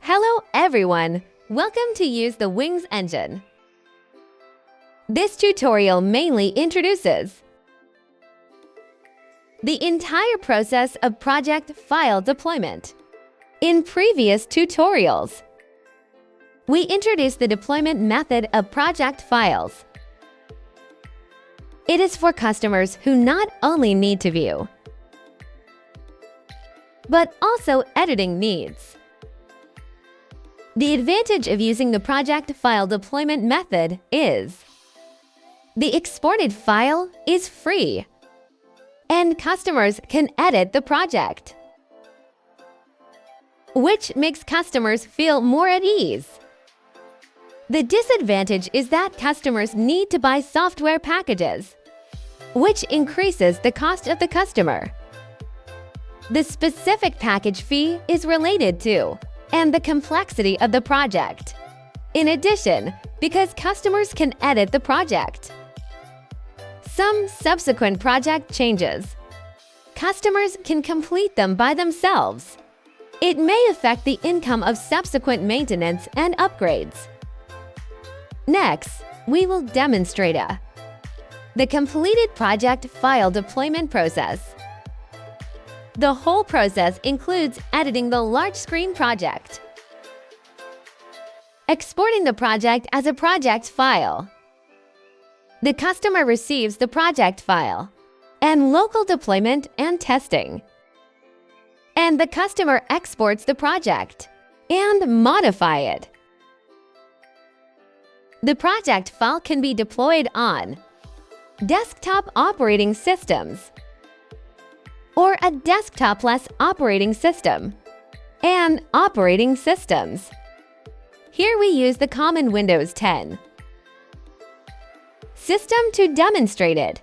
Hello everyone! Welcome to Use the Wings engine. This tutorial mainly introduces the entire process of project file deployment. In previous tutorials, we introduced the deployment method of project files. It is for customers who not only need to view, but also editing needs. The advantage of using the project file deployment method is the exported file is free, and customers can edit the project, which makes customers feel more at ease. The disadvantage is that customers need to buy software packages, which increases the cost of the customer. The specific package fee is related to and the complexity of the project. In addition, because customers can edit the project, some subsequent project changes, customers can complete them by themselves. It may affect the income of subsequent maintenance and upgrades. Next, we will demonstrate the completed project file deployment process. The whole process includes editing the large screen project, exporting the project as a project file. The customer receives the project file, and local deployment and testing. And the customer exports the project and modify it. The project file can be deployed on desktop operating systems or a desktop-less operating system and operating systems. Here we use the common Windows 10 system to demonstrate it.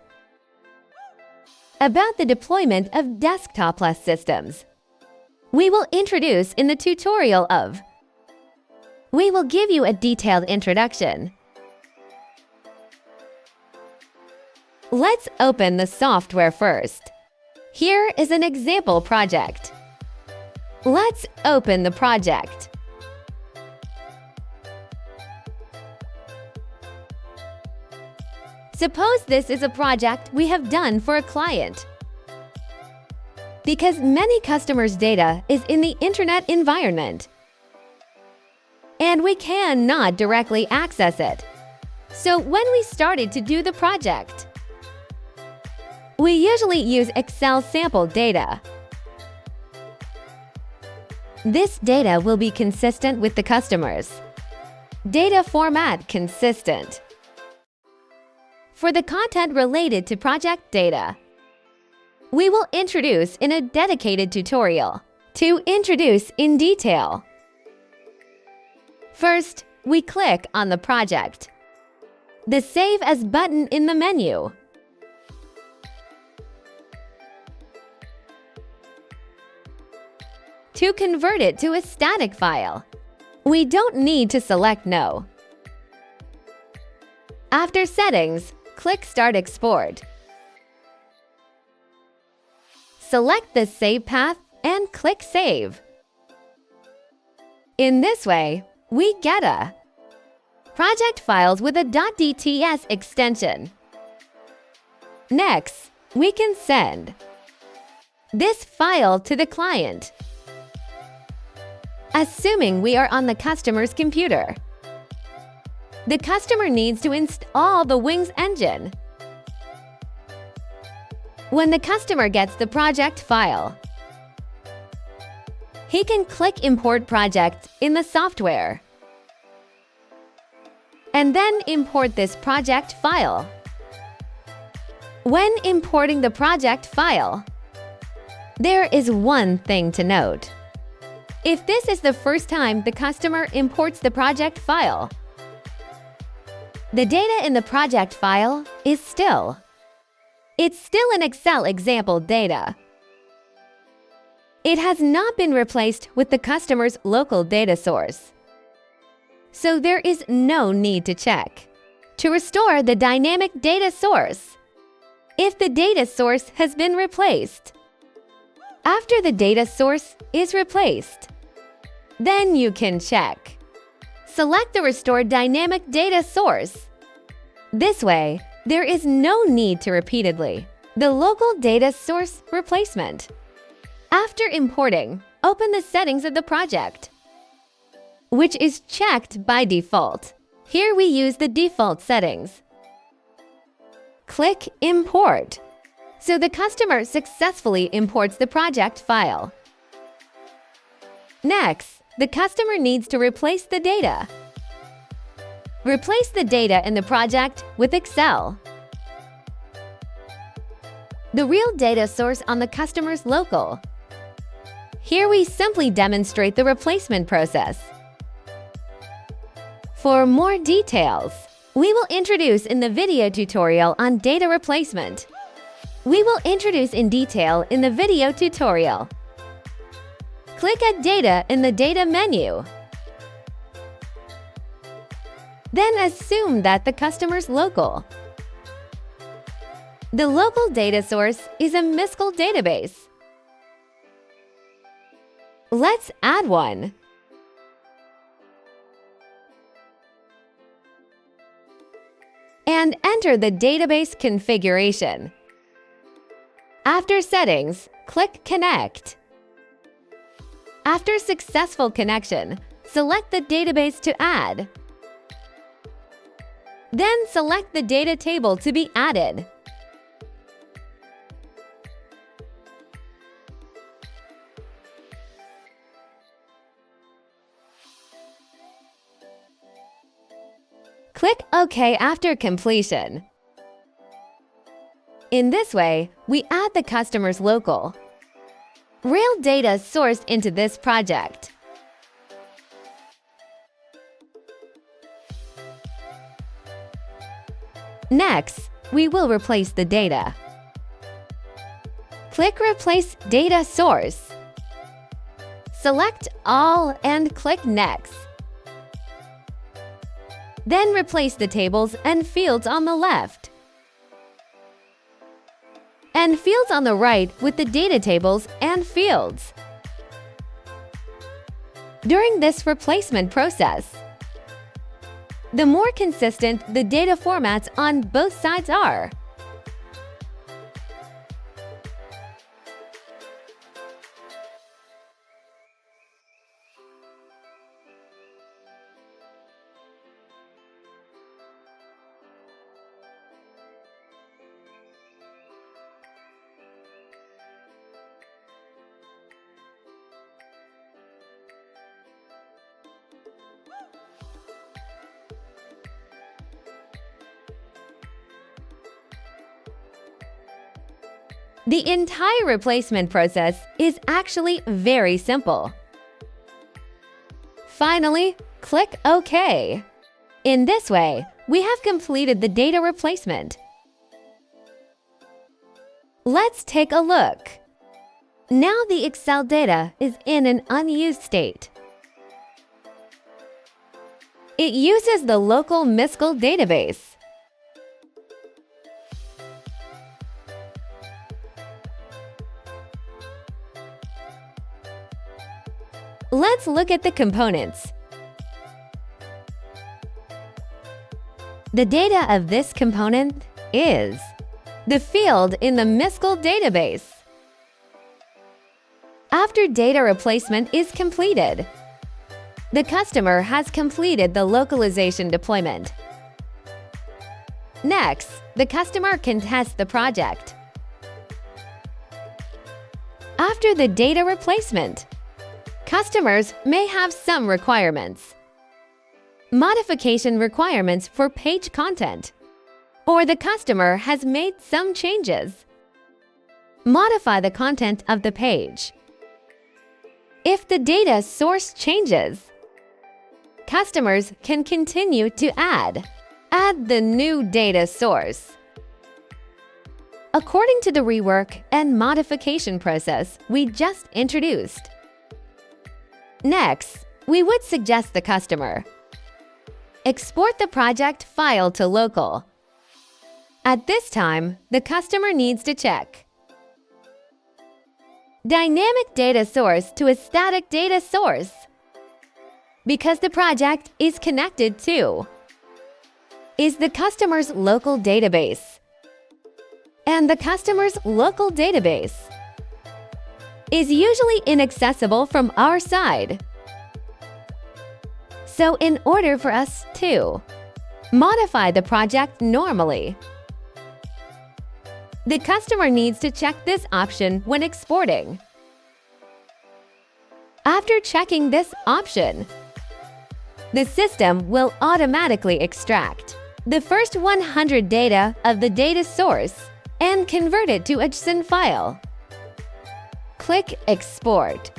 About the deployment of desktop-less systems, we will introduce in the tutorial of. We will give you a detailed introduction. Let's open the software first. Here is an example project. Let's open the project. Suppose this is a project we have done for a client. Because many customers' data is in the internet environment, and we cannot directly access it. So when we started to do the project, we usually use Excel sample data. This data will be consistent with the customers. Data format consistent. For the content related to project data, we will introduce in a dedicated tutorial to introduce in detail. First, we click on the project. The Save As button in the menu. To convert it to a static file, we don't need to select No. After Settings, click Start Export. Select the Save path and click Save. In this way, we get a project files with a .dts extension. Next, we can send this file to the client, assuming we are on the customer's computer. The customer needs to install the Wings engine. When the customer gets the project file, he can click Import Project in the software and then import this project file. When importing the project file, there is one thing to note. If this is the first time the customer imports the project file, the data in the project file is still an Excel example data. It has not been replaced with the customer's local data source, so there is no need to check to restore the dynamic data source if the data source has been replaced. After the data source is replaced, Then you can check. Select the Restore Dynamic Data Source. This way, there is no need to repeatedly the local data source replacement. After importing, open the settings of the project, which is checked by default. Here we use the default settings. Click Import, so the customer successfully imports the project file. Next, the customer needs to replace the data. Replace the data in the project with Excel. The real data source on the customer's local. Here we simply demonstrate the replacement process. For more details, we will introduce in the video tutorial on data replacement. We will introduce in detail in the video tutorial. Click Add Data in the Data menu. Then assume that the customer's local. The local data source is a MISCL database. Let's add one. And enter the database configuration. After Settings, click Connect. After successful connection, select the database to add. Then select the data table to be added. Click OK after completion. In this way, we add the customer's local. Real data sourced into this project. Next, we will replace the data. Click Replace Data Source. Select All and click Next. Then replace the tables and fields on the left and fields on the right with the data tables and fields. During this replacement process, the more consistent the data formats on both sides are. The entire replacement process is actually very simple. Finally, click OK. In this way, we have completed the data replacement. Let's take a look. Now the Excel data is in an unused state. It uses the local MISCL database. Let's look at the components. The data of this component is the field in the MISCL database. After data replacement is completed, the customer has completed the localization deployment. Next, the customer can test the project. After the data replacement, customers may have some requirements. Modification requirements for page content, or the customer has made some changes. Modify the content of the page. If the data source changes, customers can continue to add the new data source. According to the rework and modification process we just introduced. Next, we would suggest the customer export the project file to local. At this time, the customer needs to check dynamic data source to a static data source. because the project is connected to is the customer's local database. And the customer's local database is usually inaccessible from our side. So in order for us to modify the project normally, the customer needs to check this option when exporting. After checking this option, the system will automatically extract the first 100 data of the data source and convert it to a JSON file. Click Export,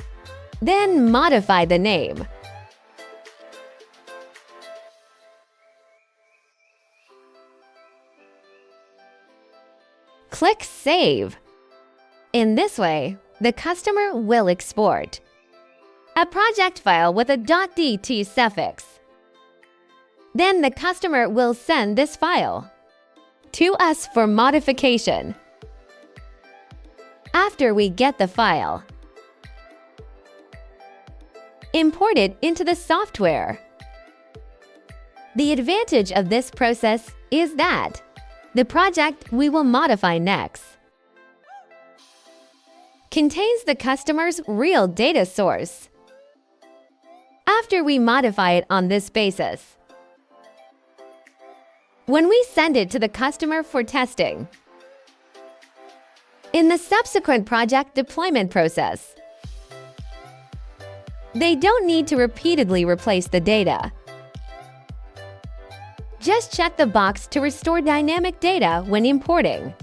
then modify the name. Click Save. In this way, the customer will export a project file with a .dt suffix. Then the customer will send this file to us for modification. After we get the file, import it into the software. The advantage of this process is that the project we will modify next contains the customer's real data source. After we modify it on this basis, when we send it to the customer for testing, in the subsequent project deployment process, they don't need to repeatedly replace the data. Just check the box to restore dynamic data when importing.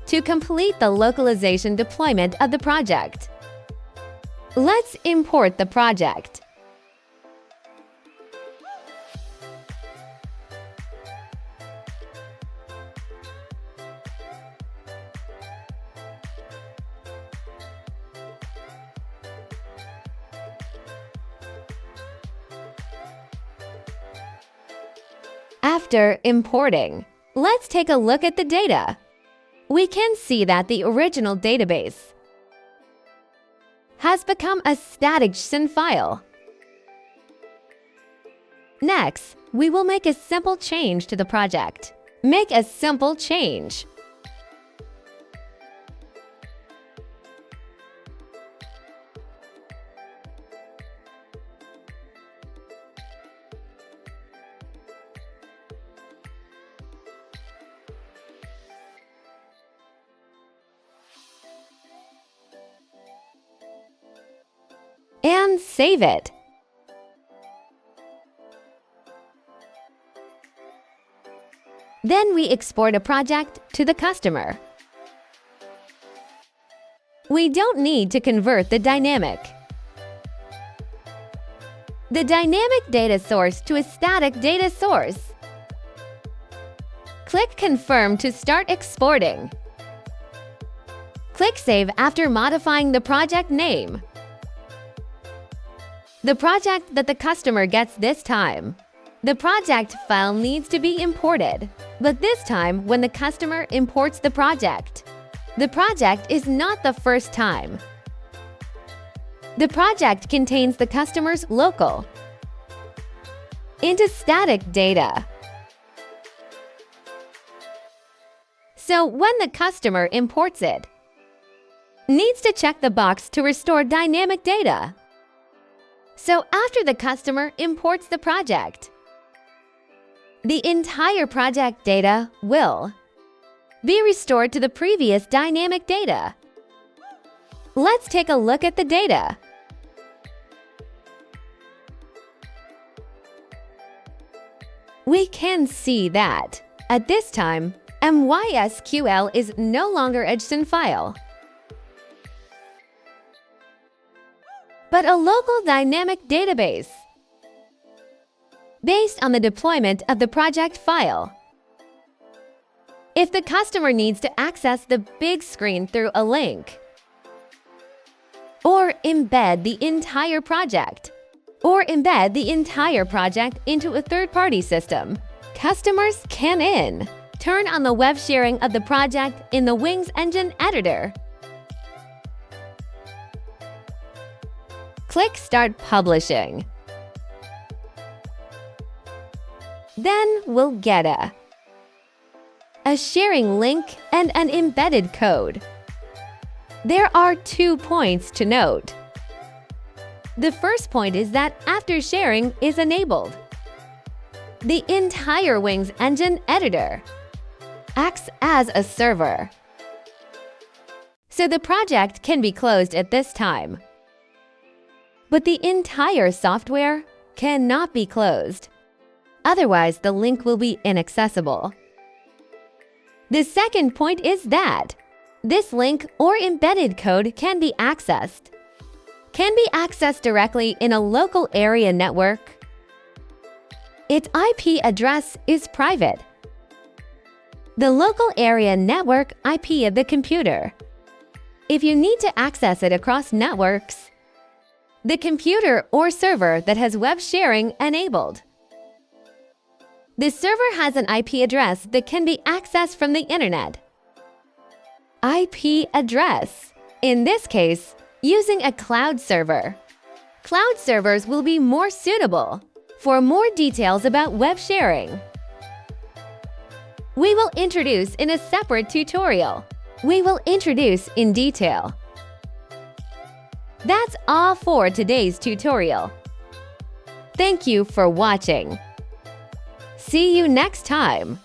To complete the localization deployment of the project, let's import the project. After importing, let's take a look at the data. We can see that the original database has become a static JSON file. Next, we will make a simple change to the project. Make a simple change. And save it. Then we export a project to the customer. We don't need to convert the dynamic data source to a static data source. Click Confirm to start exporting. Click Save after modifying the project name. The project that the customer gets this time. The project file needs to be imported, but this time when the customer imports the project is not the first time. The project contains the customer's local into static data. So when the customer imports it, needs to check the box to restore dynamic data. So after the customer imports the project, the entire project data will be restored to the previous dynamic data. Let's take a look at the data. We can see that, at this time, MySQL is no longer a JSON file, but a local dynamic database based on the deployment of the project file. If the customer needs to access the big screen through a link, or embed the entire project into a third-party system, customers can turn on the web sharing of the project in the Wings Engine editor. Click Start Publishing. Then we'll get a sharing link and an embedded code. There are 2 points to note. The first point is that after sharing is enabled, the entire Wings engine editor acts as a server. So the project can be closed at this time. But the entire software cannot be closed. Otherwise, the link will be inaccessible. The second point is that this link or embedded code can be accessed directly in a local area network. Its IP address is private. The local area network IP of the computer. If you need to access it across networks, the computer or server that has web sharing enabled. The server has an IP address that can be accessed from the internet. IP address, in this case, using a cloud server. Cloud servers will be more suitable. For more details about web sharing, we will introduce in a separate tutorial. We will introduce in detail. That's all for today's tutorial. Thank you for watching. See you next time.